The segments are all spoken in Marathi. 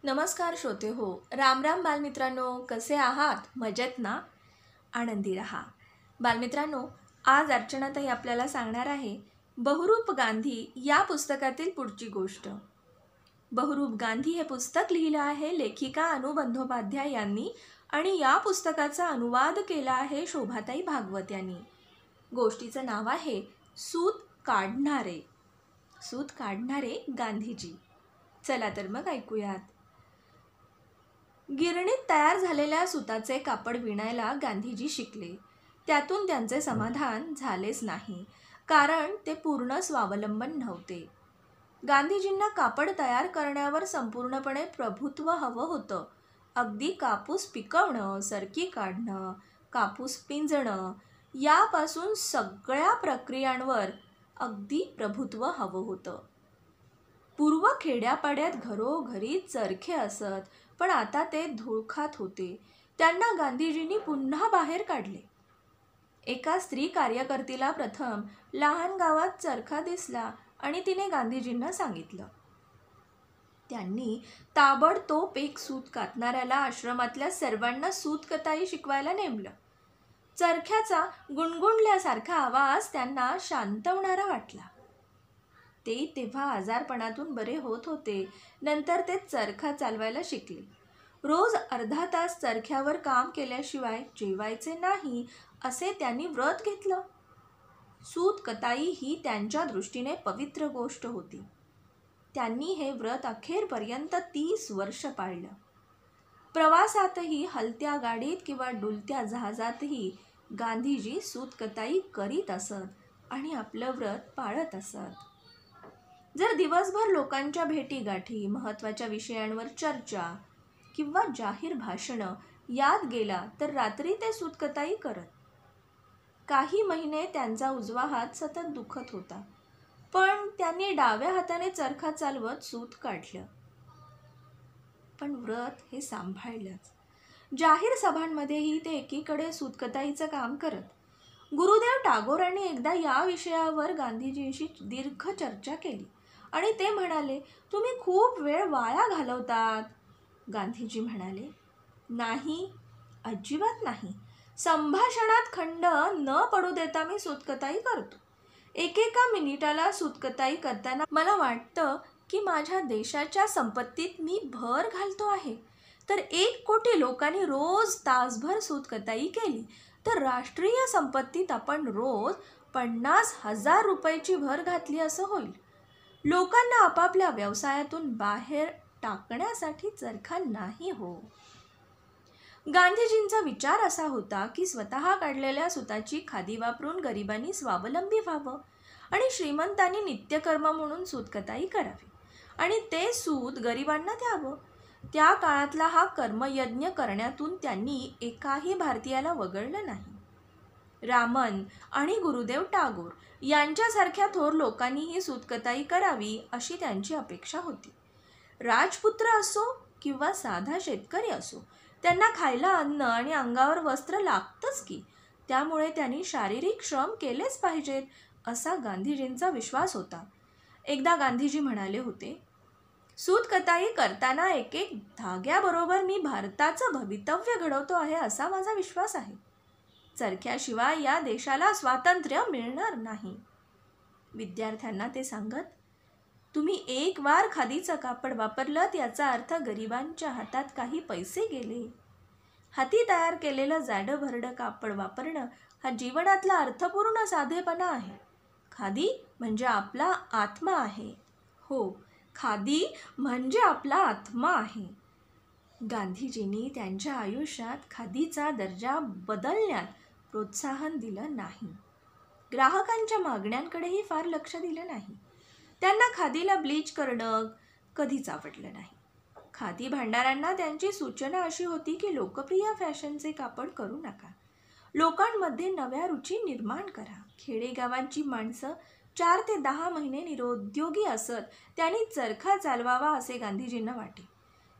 नमस्कार श्रोते हो. राम राम बालमित्रांनो, कसे आहात? मजेत ना? आनंदी रहा. बालमित्रांनो, आज अर्चनाताई आपल्याला सांगणार आहे बहुरूप गांधी या पुस्तकातील पुढची गोष्ट. बहुरूप गांधी हे पुस्तक लिहिलं आहे लेखिका अनु बंदोपाध्याय यांनी आणि या पुस्तकाचा अनुवाद केला आहे शोभाताई भागवत यांनी. गोष्टीचं नाव आहे सूत काढणारे. सूत काढणारे गांधीजी. चला तर मग ऐकूयात. गिरणीत तयार झालेल्या सुताचे कापड विणायला गांधीजी शिकले. त्यातून त्यांचे समाधान झालेच नाही, कारण ते पूर्ण स्वावलंबन नव्हते. गांधीजींना कापड तयार करण्यावर संपूर्णपणे प्रभुत्व हवं होतं. अगदी कापूस पिकवणं, सरकी काढणं, कापूस पिंजणं यापासून सगळ्या प्रक्रियांवर अगदी प्रभुत्व हवं होतं. पूर्व खेड्यापाड्यात घरोघरी चरखे असत, पण आता ते धूळ खात होते. त्यांना गांधीजींनी पुन्हा बाहेर काढले. एका स्त्री कार्यकर्तीला प्रथम लहान गावात चरखा दिसला आणि तिने गांधीजींना सांगितलं. त्यांनी ताबडतोब एक सूत कातणाऱ्याला आश्रमातल्या सर्वांना सूत कताई शिकवायला नेमलं. चरख्याचा गुणगुणल्यासारखा आवाज त्यांना शांतवणारा वाटला. ते तेव्हा आजारपणातून बरे होत होते. नंतर ते चरखा चालवायला शिकले. रोज अर्धा तास चरख्यावर काम केल्याशिवाय जेवायचे नाही असे त्यांनी व्रत घेतलं. सूत कताई ही त्यांच्या दृष्टीने पवित्र गोष्ट होती. त्यांनी हे व्रत अखेरपर्यंत 30 वर्ष पाळलं. प्रवासातही, हलत्या गाडीत किंवा डुलत्या जहाजातही गांधीजी सूत कताई करीत असत आणि आपलं व्रत पाळत असत. जर दिवसभर लोकांच्या भेटीगाठी, महत्त्वाच्या विषयांवर चर्चा किंवा जाहीर भाषणं यात गेला तर रात्री ते सूतकताई करत. काही महिने त्यांचा उजवा हात सतत दुखत होता, पण त्यांनी डाव्या हाताने चरखा चालवत सूत काढलं. पण व्रत हे सांभाळलंच. जाहीर सभांमध्येही ते एकीकडे सूतकताईचं काम करत. गुरुदेव टागोरांनी एकदा या विषयावर गांधीजींशी दीर्घ चर्चा केली आणि ते म्हणाले, तुम्ही खूप वेळ वाया घालवतात. गांधीजी म्हणाले, नाही, अजिबात नाही. संभाषणात खंड न पडू देता मी सूतकताई करतो. एकेका मिनिटाला सूतकताई करताना मला वाटतं की माझ्या देशाच्या संपत्तीत मी भर घालतो आहे. तर 1 कोटी लोकांनी रोज तासभर सूतकताई केली तर राष्ट्रीय संपत्तीत आपण रोज 50,000 रुपयाची भर घातली असं होईल. लोकांना आपापल्या व्यवसायातून बाहेर टाकण्यासाठी चरखा नाही हो. गांधीजींचा विचार असा होता की स्वतः काढलेल्या सुताची खादी वापरून गरिबांनी स्वावलंबी व्हावं आणि श्रीमंतांनी नित्यकर्म म्हणून सूतकताई करावी आणि ते सूत गरिबांना द्यावं. त्या काळातला हा कर्मयज्ञ करण्यातून त्यांनी एकाही भारतीयाला वगळलं नाही. रामन आणि गुरुदेव टागोर यांच्यासारख्या थोर लोकांनीही सूतकताई करावी अशी त्यांची अपेक्षा होती. राजपुत्र असो किंवा साधा शेतकरी असो, त्यांना खायला अन्न आणि अंगावर वस्त्र लागतंच की. त्यामुळे त्यांनी शारीरिक श्रम केलेच पाहिजेत असा गांधीजींचा विश्वास होता. एकदा गांधीजी म्हणाले होते, सूतकताई करताना एक धाग्याबरोबर मी भारताचं भवितव्य घडवतो आहे असा माझा विश्वास आहे. चरख्याशिवाय या देशाला स्वातंत्र्य मिळणार नाही. विद्यार्थ्यांना ते सांगत, तुम्ही एक वार खादीचं कापड वापरलं याचा अर्थ गरिबांच्या हातात काही पैसे गेले. हाती तयार केलेलं जाडभरडं कापड वापरणं हा जीवनातला अर्थपूर्ण साधेपणा आहे. खादी म्हणजे आपला आत्मा आहे. हो, खादी म्हणजे आपला आत्मा आहे. गांधीजींनी त्यांच्या आयुष्यात खादीचा दर्जा बदलण्यात प्रोत्साहन दिलं नाही. ग्राहकांच्या मागण्यांकडेही फार लक्ष दिलं नाही. त्यांना खादीला ब्लीच करणं कधीच आवडलं नाही. खादी भांडारांना त्यांची सूचना अशी होती की लोकप्रिय फॅशनचे कापड करू नका. लोकांमध्ये नव्या रुची निर्माण करा. खेडेगावांची माणसं 4 ते 10 महिने निरुद्योगी असत. त्यांनी चरखा चालवावा असे गांधीजींना वाटे.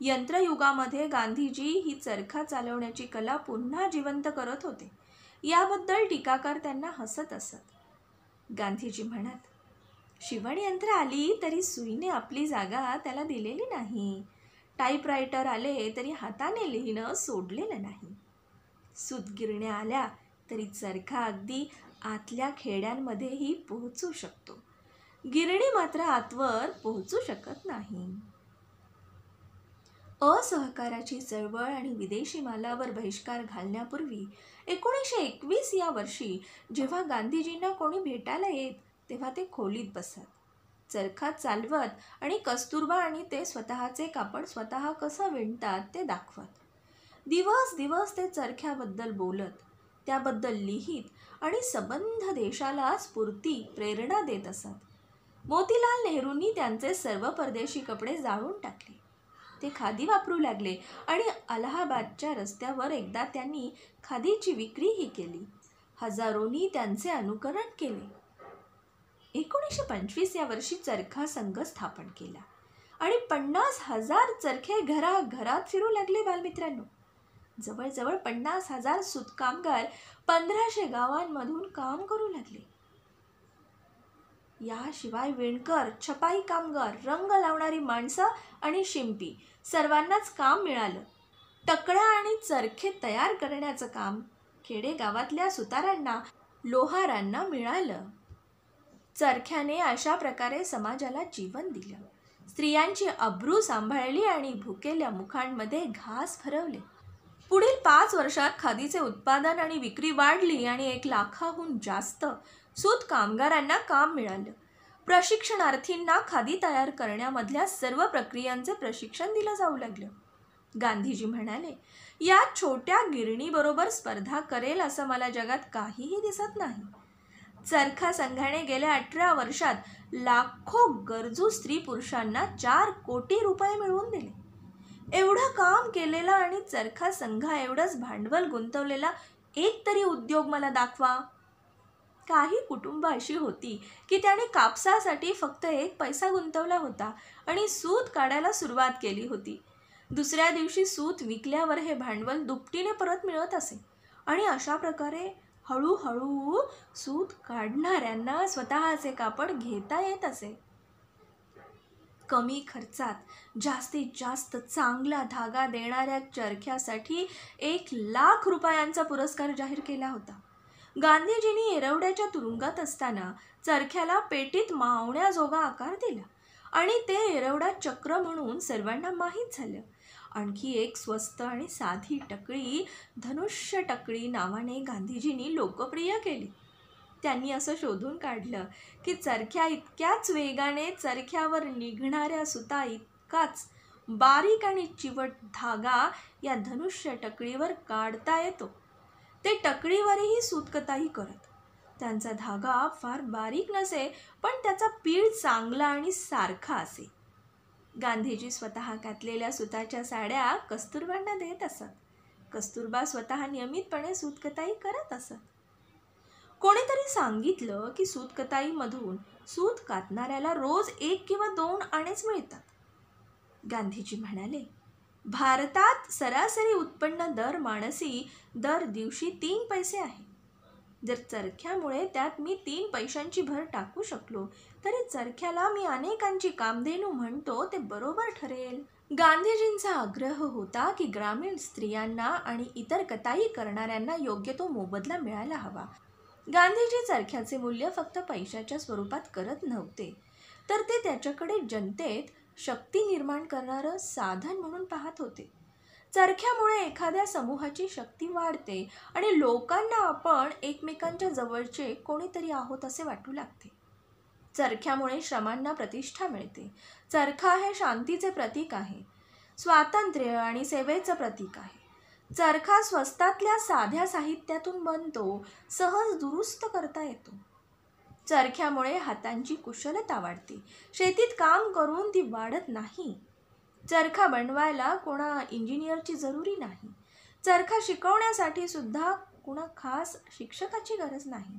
यंत्रयुगामध्ये गांधीजी ही चरखा चालवण्याची कला पुन्हा जिवंत करत होते. याबद्दल टीकाकार त्यांना हसत असत. गांधीजी म्हणत, शिवणयंत्र आली तरी सुईने आपली जागा त्याला दिलेली नाही. टाईपरायटर आले तरी हाताने लिहिणं सोडलेलं नाही. सूतगिरण्या आल्या तरी चरखा अगदी आतल्या खेड्यांमध्येही पोहोचू शकतो. गिरणी मात्र आतवर पोहोचू शकत नाही. असहकाराची चळवळ आणि विदेशी मालावर बहिष्कार घालण्यापूर्वी 1921 या वर्षी जेव्हा गांधीजींना कोणी भेटायला येत तेव्हा ते खोलीत बसत, चरखा चालवत आणि कस्तुरबा आणि ते स्वतःचे कापड स्वतः कसं विणतात ते दाखवत. दिवस दिवस ते चरख्याबद्दल बोलत, त्याबद्दल लिहित आणि सबंध देशाला स्फूर्ती प्रेरणा देत असत. मोतीलाल नेहरूंनी त्यांचे सर्व परदेशी कपडे जाळून टाकले. ते खादी वापरू लागले आणि अलाहाबादच्या रस्त्यावर एकदा त्यांनी खादीची विक्रीही केली. हजारोंनी त्यांचे अनुकरण केले. 1925 या वर्षी चरखा संघ स्थापन केला आणि 50,000 चरखे घराघरात फिरू लागले. बालमित्रांनो, जवळजवळ 50,000 सूतकामगार 1500 गावांमधून काम करू लागले. याशिवाय विणकर, छपाई कामगार, रंग लावणारी माणसं आणि शिंपी सर्वांनाच काम मिळालं. टकळ्या आणि चरखे तयार करण्याचं काम खेडेगावातल्या सुतारांना, लोहारांना मिळालं. चरख्याने अशा प्रकारे समाजाला जीवन दिलं, स्त्रियांची अब्रू सांभाळली आणि भुकेल्या मुखांमध्ये घास भरवले. पुढील 5 वर्षात खादीचे उत्पादन आणि विक्री वाढली आणि 1 लाखाहून जास्त सूत कामगारांना काम मिळालं. प्रशिक्षणार्थींना खादी तयार करण्यामधल्या सर्व प्रक्रियांचे प्रशिक्षण दिलं जाऊ लागलं. गांधीजी म्हणाले, या छोट्या गिरणीबरोबर स्पर्धा करेल असं मला जगात काहीही दिसत नाही. चरखा संघाने गेल्या 18 वर्षात लाखो गरजू स्त्री पुरुषांना 4 कोटी रुपये मिळवून दिले. एवढं काम केलेला आणि चरखा संघा एवढंच भांडवल गुंतवलेला एक तरी उद्योग मला दाखवा. काही कुटुंब अशी होती की त्याने कापसासाठी फक्त 1 पैसा गुंतवला होता आणि सूत काढायला सुरुवात केली होती. दुसऱ्या दिवशी सूत विकल्यावर हे भांडवल दुपटीने परत मिळत असे आणि अशा प्रकारे हळूहळू सूत काढणाऱ्यांना स्वतःचे कापड घेता येत असे. कमी खर्चात जास्तीत जास्त चांगला धागा देणाऱ्या चरख्यासाठी 1 लाख रुपयांचा पुरस्कार जाहीर केला होता. गांधीजींनी येरवड्याच्या तुरुंगात असताना चरख्याला पेटीत मावण्याजोगा आकार दिला आणि ते येरवडा चक्र म्हणून सर्वांना माहीत झालं. आणखी एक स्वस्त आणि साधी टकळी धनुष्य टकळी नावाने गांधीजींनी लोकप्रिय केली. त्यांनी असं शोधून काढलं की चरख्या इतक्याच वेगाने चरख्यावर निघणाऱ्या सुता इतकाच बारीक आणि चिवट धागा या धनुष्य टकळीवर काढता येतो. ते टकळीवरही सूतकताई करत. त्यांचा धागा फार बारीक नसे, पण त्याचा पीळ चांगला आणि सारखा असे. गांधीजी स्वतः घातलेल्या सुताच्या साड्या कस्तुरबांना देत असत. कस्तुरबा स्वतः नियमितपणे सूतकताई करत असत. कोणीतरी सांगितलं की सूतकताईमधून सूत कातणाऱ्याला रोज 1 किंवा 2 आणेच मिळतात. गांधीजी म्हणाले, भारतात सरासरी उत्पन्न दर माणसी दर दिवशी 3 पैसे आहे. जर चरख्यामुळे त्यात मी 3 पैशांची भर टाकू शकलो तरी चरख्याला मी अनेकांची कामधेनू म्हणतो ते बरोबर ठरेल. गांधीजींचा आग्रह होता की ग्रामीण स्त्रियांना आणि इतर कताई करणाऱ्यांना योग्य तो मोबदला मिळायला हवा. गांधीजी चरख्याचे मूल्य फक्त पैशाच्या स्वरूपात करत नव्हते, तर ते त्याच्याकडे जनतेत शक्ती निर्माण करणारं साधन म्हणून पाहत होते. चरख्यामुळे एखाद्या समूहाची शक्ती वाढते आणि लोकांना आपण एकमेकांच्या जवळचे कोणीतरी आहोत असे वाटू लागते. चरख्यामुळे श्रमांना प्रतिष्ठा मिळते. चरखा हे शांतीचे प्रतीक आहे, स्वातंत्र्य आणि सेवेचं प्रतीक आहे. चरखा स्वस्तातल्या साध्या साहित्यातून बनतो, सहज दुरुस्त करता येतो. चरख्यामुळे हातांची कुशलता वाढते. शेतीत काम करून ती वाढत नाही. चरखा बनवायला कोणा इंजिनियरची जरुरी नाही. चरखा शिकवण्यासाठी सुद्धा कोणा खास शिक्षकाची गरज नाही.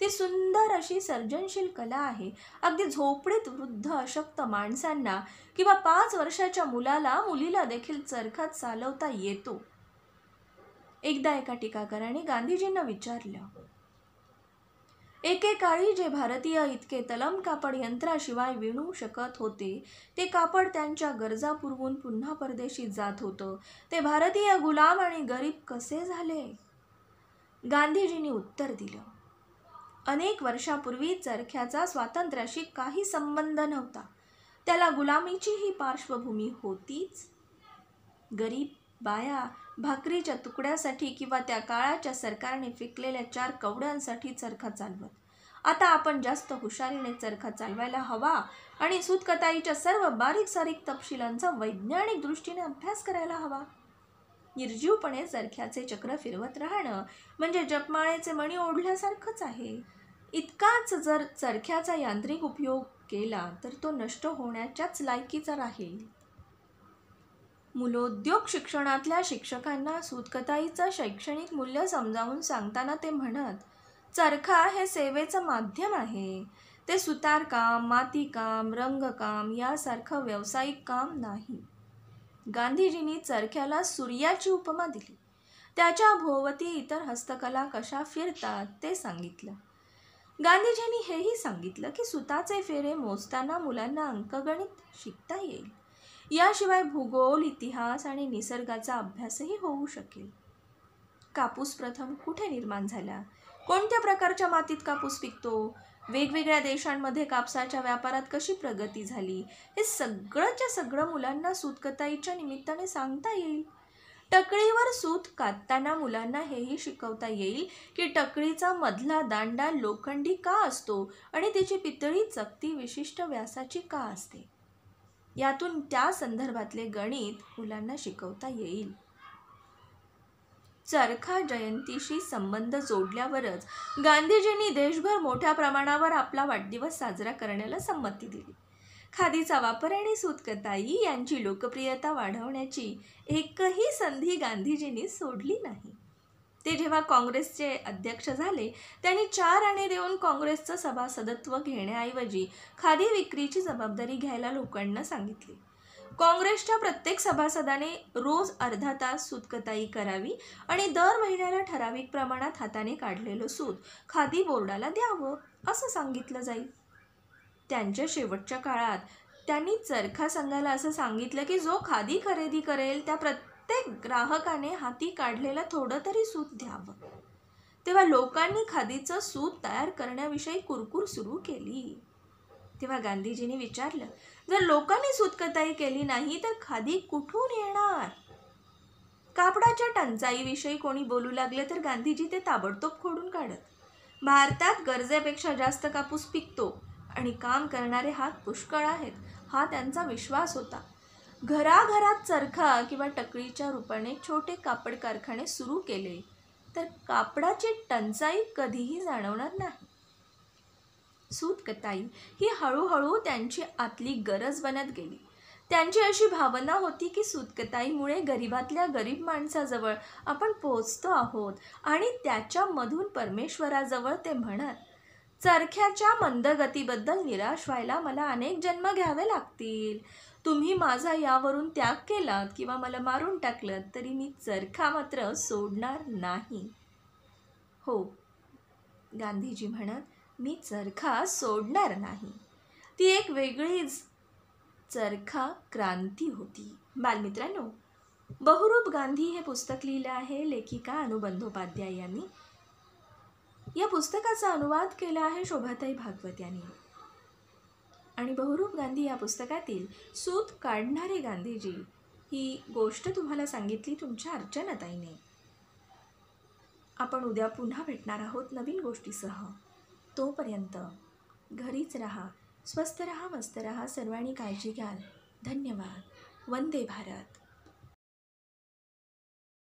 ती सुंदर अशी सर्जनशील कला आहे. अगदी झोपडीत वृद्ध अशक्त माणसांना किंवा 5 वर्षाच्या मुलीला देखील चरखा चालवता येतो. एकदा एका टीकाकाराने गांधीजींना विचारलं, एकेकाळी जे भारतीय इतके तलम कापड यंत्राशिवाय विणू शकत होते, ते कापड त्यांच्या गरजा पुरवून पुन्हा परदेशी जात होतं, ते भारतीय गुलाम आणि गरीब कसे झाले? गांधीजींनी उत्तर दिलं, अनेक वर्षापूर्वी चरख्याचा स्वातंत्र्याशी काही संबंध नव्हता. त्याला गुलामीचीही पार्श्वभूमी होतीच. गरीब बाया भाकरीच्या तुकड्यासाठी किंवा त्या काळाच्या सरकारने फेकलेल्या 4 कवड्यांसाठी चरखा चालवत. आता आपण जास्त हुशारीने चरखा चालवायला हवा आणि सूतकताईच्या सर्व बारीक सारीक तपशिलांचा वैज्ञानिक दृष्टीने अभ्यास करायला हवा. निर्जीवपणे चरख्याचे चक्र फिरवत राहणं म्हणजे जपमाळेचे मणी ओढल्यासारखंच आहे. इतकाच जर चरख्याचा यांत्रिक उपयोग केला तर तो नष्ट होण्याच्याच लायकीचा राहील. मूलोद्योग शिक्षणातल्या शिक्षकांना सूतकताईचं शैक्षणिक मूल्य समजावून सांगताना ते म्हणत, चरखा हे सेवेचं माध्यम आहे. ते सुतारकाम, मातीकाम, रंगकाम यासारखं व्यावसायिक काम नाही. गांधीजींनी चरख्याला सूर्याची उपमा दिली. त्याच्या भोवती इतर हस्तकला कशा फिरतात ते सांगितलं. गांधीजींनी हेही सांगितलं की सुताचे फेरे मोजताना मुलांना अंकगणित शिकता येईल. याशिवाय भूगोल, इतिहास आणि निसर्गाचा अभ्यासही होऊ शकेल. कापूस प्रथम कुठे निर्माण झाला? कोणत्या प्रकारच्या मातीत कापूस पिकतो? वेगवेगळ्या देशांमध्ये कापसाच्या व्यापारात कशी प्रगती झाली? हे सगळंच्या सगळं मुलांना सूतकताईच्या निमित्ताने सांगता येईल. टकळीवर सूत कातताना मुलांना हेही शिकवता येईल की टकळीचा मधला दांडा लोखंडी का असतो आणि त्याची पितळी चकती विशिष्ट व्यासाची का असते. यातून त्या संदर्भातले गणित मुलांना शिकवता येईल. चरखा जयंतीशी संबंध जोडल्यावरच गांधीजींनी देशभर मोठ्या प्रमाणावर आपला वाढदिवस साजरा करण्याला संमती दिली. खादीचा वापर आणि सूतकताई यांची लोकप्रियता वाढवण्याची एकही संधी गांधीजींनी सोडली नाही. ते जेव्हा काँग्रेसचे अध्यक्ष झाले, त्यांनी 4 आणे देऊन काँग्रेसचं सभासदत्व घेण्याऐवजी खादी विक्रीची जबाबदारी घ्यायला लोकांना सांगितले. काँग्रेसच्या प्रत्येक सभासदाने रोज अर्धा तास सूतकताई करावी आणि दर महिन्याला ठराविक प्रमाणात हाताने काढलेलं सूत खादी बोर्डाला द्यावं असं सांगितलं जाईल. त्यांच्या शेवटच्या काळात त्यांनी चरखा संघाला असं सांगितलं की जो खादी खरेदी करेल त्या प्रत्येक ग्राहकाने हाती काढलेलं थोडं तरी सूत द्यावं. तेव्हा लोकांनी खादीचं सूत तयार करण्याविषयी कुरकुर सुरू केली. तेव्हा गांधीजींनी विचारलं, जर लोकांनी सूतकताई केली नाही तर खादी कुठून येणार? कापडाच्या टंचाईविषयी कोणी बोलू लागले तर गांधीजी ते ताबडतोब खोडून काढत. भारतात गरजेपेक्षा जास्त कापूस पिकतो आणि काम करणारे हात पुष्कळ आहेत हा त्यांचा विश्वास होता. घराघरात चरखा किंवा टकळीच्या रूपाने छोटे कापड कारखाने सुरू केले तर कापडाची टंचाई कधीही जाणवणार नाही. सूतकताई ही हळूहळू त्यांची आतली गरज बनत गेली. त्यांची अशी भावना होती की सूतकताईमुळे गरिबातल्या गरीब माणसाजवळ आपण पोहोचतो आहोत आणि त्याच्यामधून परमेश्वराजवळ. ते म्हणत, चरख्याच्या मंदगतीबद्दल निराश व्हायला मला अनेक जन्म घ्यावे लागतील. तुम्ही माझा यावरून त्याग केलात किंवा मला मारून टाकलं तरी मी चरखा मात्र सोडणार नाही. हो, गांधीजी म्हणत, मी चरखा सोडणार नाही. ती एक वेगळीच चरखा क्रांती होती. बालमित्रांनो, बहुरूप गांधी हे पुस्तक लिहिलं आहे लेखिका अनु बंदोपाध्याय यांनी. या पुस्तकाचा अनुवाद केला आहे शोभाताई भागवत यांनी. आणि बहुरूप गांधी या पुस्तकातील सूत काढणारे गांधीजी ही गोष्ट तुम्हाला सांगितली तुमच्या अर्चनाताईने. आपण उद्या पुन्हा भेटणार आहोत नवीन गोष्टीसह. तोपर्यंत घरीच राहा, स्वस्थ राहा, मस्त राहा, सर्वांनी काळजी घ्याल. धन्यवाद. वंदे भारत.